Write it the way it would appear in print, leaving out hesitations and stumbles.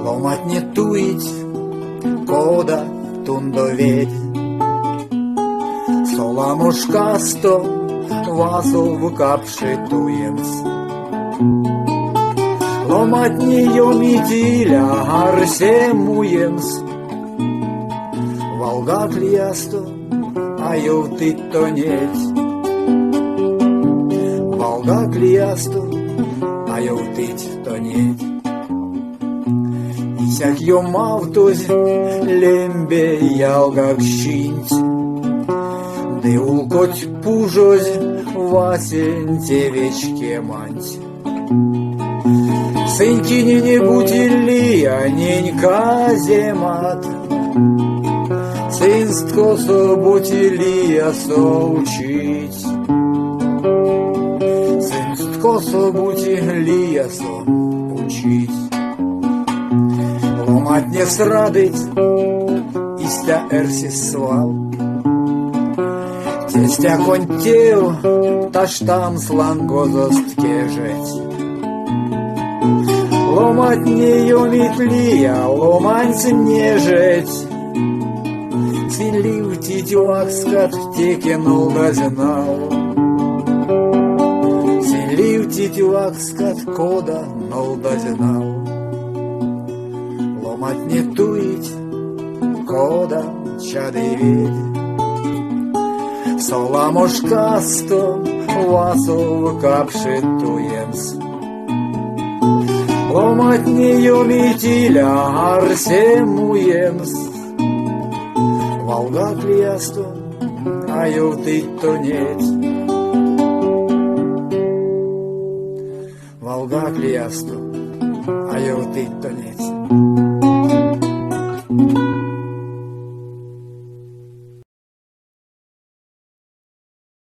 Ломать не туить, кода тундоведь, соламушкасто вазов капшитуемс. Ломать не йомитиля гарсемуемс, Волга клиясто, а йовти тонеть. Волга клиясто, а йовтить тонеть. Исяк йомавтозь лембе ялгак щинть, Де улкоть пужозь васень тевечке манть. Сынькини не бутилия, ненька земат, Сынстко со бутилия соучить. Сынстко со бутилия соучить. Ломать не срадить, истя эрсис свал. Тестя контел, таш там слангозост кежеть. Ломать не йомитлия, ломанц не жить. Синлив титюак скат текен олдазнал. Синлив титюак скат кода нолдазнал. Ломать не туить, кода чадыведь. Соламушкасто васов капшитуемс. Ломать не йомитиля гарсемуемс. Волга клиясто, а йовтить тонеть. Волга клиясто, а йовтить тонеть.